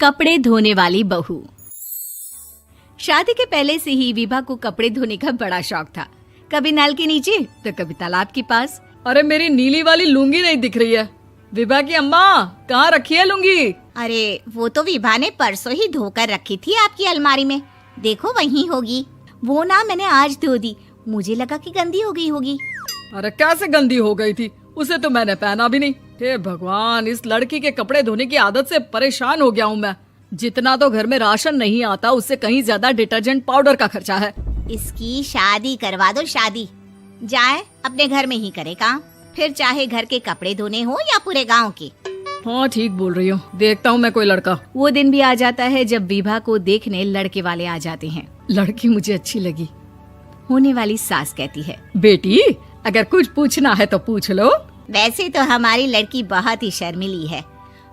कपड़े धोने वाली बहू। शादी के पहले से ही विभा को कपड़े धोने का बड़ा शौक था। कभी नल के नीचे तो कभी तालाब के पास। अरे मेरी नीली वाली लुंगी नहीं दिख रही है। विभा की अम्मा, कहाँ रखी है लुंगी? अरे वो तो विभा ने परसों ही धोकर रखी थी आपकी अलमारी में, देखो वहीं होगी। वो ना मैंने आज धो दी, मुझे लगा कि गंदी हो गई होगी। अरे कैसे गंदी हो गई थी? उसे तो मैंने पहना भी नहीं। हे भगवान, इस लड़की के कपड़े धोने की आदत से परेशान हो गया हूँ मैं। जितना तो घर में राशन नहीं आता, उससे कहीं ज्यादा डिटर्जेंट पाउडर का खर्चा है। इसकी शादी करवा दो, शादी जाए अपने घर में ही करे काम, फिर चाहे घर के कपड़े धोने हो या पूरे गांव के। हाँ ठीक बोल रही हो, देखता हूँ मैं कोई लड़का। वो दिन भी आ जाता है जब विभा को देखने लड़के वाले आ जाते हैं। लड़की मुझे अच्छी लगी। होने वाली सास कहती है, बेटी अगर कुछ पूछना है तो पूछ लो। वैसे तो हमारी लड़की बहुत ही शर्मिली है,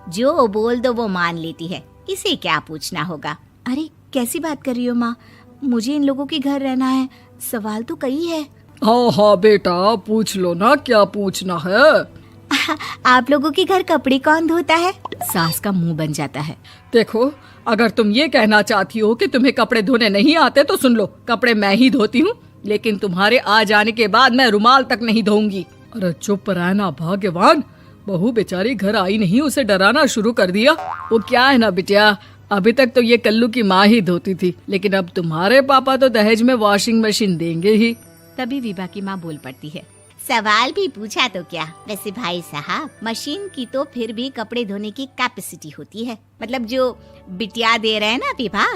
जो बोल दो वो मान लेती है, इसे क्या पूछना होगा। अरे कैसी बात कर रही हो माँ, मुझे इन लोगों के घर रहना है, सवाल तो कई है। हाँ हाँ बेटा, पूछ लो ना, क्या पूछना है। आप लोगों के घर कपड़े कौन धोता है? सास का मुंह बन जाता है। देखो, अगर तुम ये कहना चाहती हो कि तुम्हें कपड़े धोने नहीं आते तो सुन लो, कपड़े मैं ही धोती हूँ, लेकिन तुम्हारे आ जाने के बाद मैं रुमाल तक नहीं धोऊंगी। अरे चुप रहना भाग्यवान, बहू बेचारी घर आई नहीं, उसे डराना शुरू कर दिया। वो क्या है ना बिटिया, अभी तक तो ये कल्लू की माँ ही धोती थी, लेकिन अब तुम्हारे पापा तो दहेज में वॉशिंग मशीन देंगे ही। तभी विभा की माँ बोल पड़ती है, सवाल भी पूछा तो क्या। वैसे भाई साहब, मशीन की तो फिर भी कपड़े धोने की कैपेसिटी होती है। मतलब जो बिटिया दे रहे हैं ना विभा,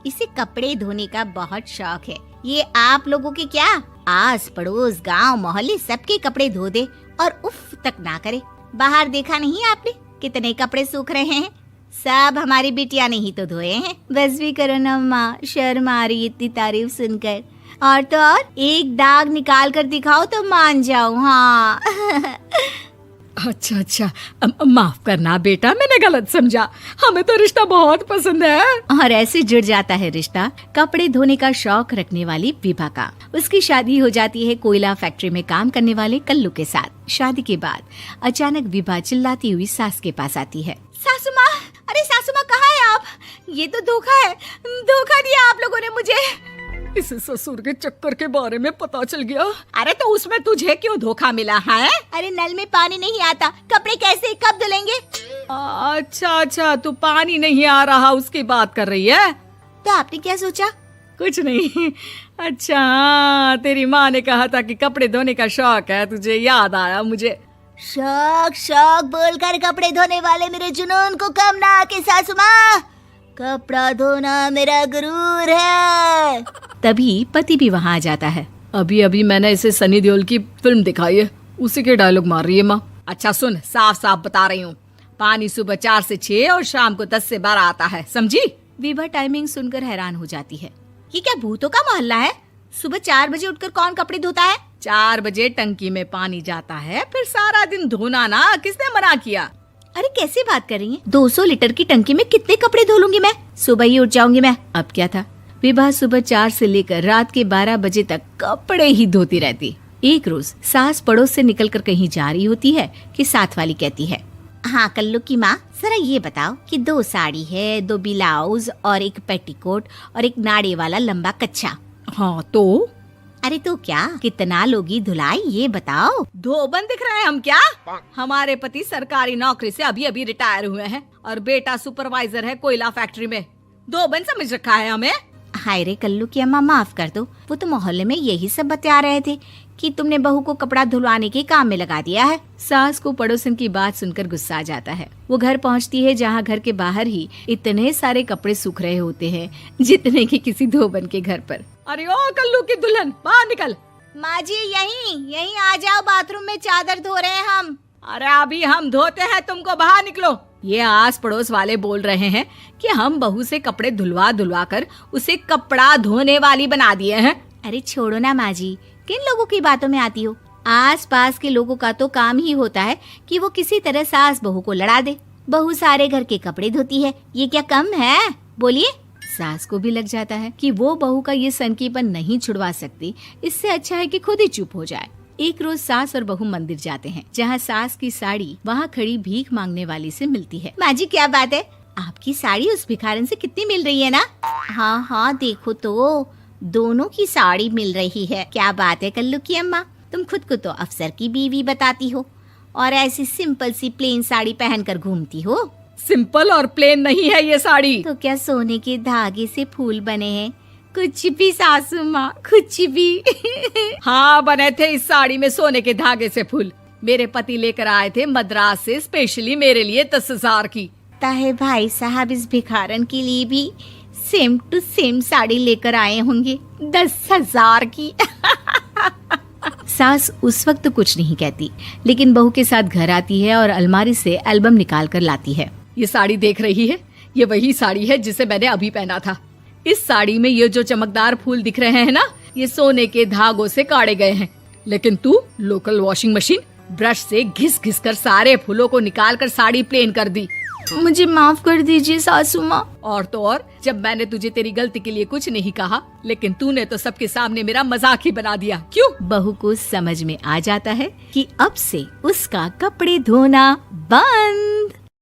इसे कपड़े धोने का बहुत शौक है। ये आप लोगों के क्या, आस पड़ोस गांव मोहल्ले सबके कपड़े धो दे और उफ तक ना करे। बाहर देखा नहीं आपने कितने कपड़े सूख रहे हैं? सब हमारी बिटिया ने ही तो धोए हैं। बस भी करो ना माँ, शर्म आ रही इतनी तारीफ सुनकर। और तो और एक दाग निकाल कर दिखाओ तो मान जाओ। हाँ अच्छा अच्छा, माफ करना बेटा, मैंने गलत समझा। हमें तो रिश्ता बहुत पसंद है। और ऐसे जुड़ जाता है रिश्ता कपड़े धोने का शौक रखने वाली विभा का। उसकी शादी हो जाती है कोयला फैक्ट्री में काम करने वाले कल्लू के साथ। शादी के बाद अचानक विभा चिल्लाती हुई सास के पास आती है। सासू माँ, अरे सासू माँ कहाँ है आप? ये तो धोखा है, धोखा दिया आप लोगों ने मुझे। इसे ससुर के चक्कर के बारे में पता चल गया। अरे तो उसमें तुझे क्यों धोखा मिला है? अरे नल में पानी नहीं आता, कपड़े कैसे कब धुलेंगे? अच्छा अच्छा, तू पानी नहीं आ रहा उसकी बात कर रही है। तो आपने क्या सोचा? कुछ नहीं। अच्छा हाँ, तेरी माँ ने कहा था कि कपड़े धोने का शौक है तुझे, याद आया मुझे। शौक शौक बोलकर कपड़े धोने वाले मेरे जुनून को कम ना आके सासू माँ, कपड़ा धोना मेरा गुरूर है। तभी पति भी वहाँ आ जाता है। अभी अभी मैंने इसे सनी देओल की फिल्म दिखाई है, उसी के डायलॉग मार रही है माँ। अच्छा सुन, साफ साफ बता रही हूँ, पानी सुबह 4 से 6 और शाम को 10 से 12 आता है, समझी? विभा टाइमिंग सुनकर हैरान हो जाती है। ये क्या भूतों का मोहल्ला है? सुबह 4 बजे उठकर कौन कपड़े धोता है? 4 बजे टंकी में पानी जाता है, फिर सारा दिन धोना ना, किसने मना किया? अरे कैसी बात कर रही हैं? 200 लीटर की टंकी में कितने कपड़े धो लूंगी मैं? सुबह ही उठ जाऊंगी मैं। अब क्या था, विभा सुबह 4 से लेकर रात के 12 बजे तक कपड़े ही धोती रहती। एक रोज सास पड़ोस से निकलकर कहीं जा रही होती है कि साथ वाली कहती है, हाँ कल्लू की माँ, जरा ये बताओ कि 2 साड़ी है, 2 ब्लाउज और एक पेटीकोट और एक नाड़े वाला लंबा कच्छा। हाँ तो? अरे तो क्या, कितना लोगी धुलाई ये बताओ। धोबन दिख रहे हैं हम क्या? हमारे पति सरकारी नौकरी से अभी अभी रिटायर हुए हैं और बेटा सुपरवाइजर है कोयला फैक्ट्री में। धोबन समझ रखा है हमें। हाय रे कल्लू की अम्मा, माफ कर दो, वो तो मोहल्ले में यही सब बता रहे थे कि तुमने बहू को कपड़ा धुलवाने के काम में लगा दिया है। सास को पड़ोसन की बात सुनकर गुस्सा आ जाता है। वो घर पहुंचती है जहां घर के बाहर ही इतने सारे कपड़े सूख रहे होते हैं जितने कि किसी धोबन के घर पर। अरे ओ कल्लू की दुल्हन, बाहर निकल। माँ जी यहीं आ जाओ, बाथरूम में चादर धो रहे हैं हम। अरे अभी हम धोते हैं, तुमको बाहर निकलो। ये आस पड़ोस वाले बोल रहे हैं कि हम बहू से कपड़े धुलवा धुलवा कर उसे कपड़ा धोने वाली बना दिए हैं। अरे छोड़ो ना माँ जी, किन लोगों की बातों में आती हो? आस पास के लोगों का तो काम ही होता है कि वो किसी तरह सास बहू को लड़ा दे। बहू सारे घर के कपड़े धोती है, ये क्या कम है? बोलिए। सास को भी लग जाता है कि वो बहू का ये सनकीपन नहीं छुड़वा सकती, इससे अच्छा है कि खुद ही चुप हो जाए। एक रोज सास और बहू मंदिर जाते हैं, जहाँ सास की साड़ी वहाँ खड़ी भीख मांगने वाली से मिलती है। माँ जी क्या बात है, आपकी साड़ी उस भिखारन से कितनी मिल रही है ना? हाँ हाँ देखो तो, दोनों की साड़ी मिल रही है। क्या बात है कल्लू की अम्मा, तुम खुद को तो अफसर की बीवी बताती हो और ऐसी सिंपल सी प्लेन साड़ी पहनकर घूमती हो। सिंपल और प्लेन नहीं है ये साड़ी। तो क्या सोने के धागे से फूल बने हैं? कुछ भी सासू माँ, कुछ भी। हाँ बने थे इस साड़ी में सोने के धागे से फूल। मेरे पति लेकर आए थे मद्रास से स्पेशली मेरे लिए 10,000 की। ताहे भाई साहब इस भिखारन के लिए भी सेम टू सेम साड़ी लेकर आए होंगे 10,000 की। सास उस वक्त तो कुछ नहीं कहती, लेकिन बहू के साथ घर आती है और अलमारी से एल्बम निकाल कर लाती है। ये साड़ी देख रही है, ये वही साड़ी है जिसे मैंने अभी पहना था। इस साड़ी में ये जो चमकदार फूल दिख रहे हैं ना, ये सोने के धागों से काढ़े गए हैं। लेकिन तू लोकल वॉशिंग मशीन ब्रश से घिस घिस कर सारे फूलों को निकाल कर साड़ी प्लेन कर दी। मुझे माफ कर दीजिए सासू माँ। और तो और, जब मैंने तुझे तेरी गलती के लिए कुछ नहीं कहा, लेकिन तूने तो सबके सामने मेरा मजाक ही बना दिया। क्यों? बहू को समझ में आ जाता है कि अब से उसका कपड़े धोना बंद।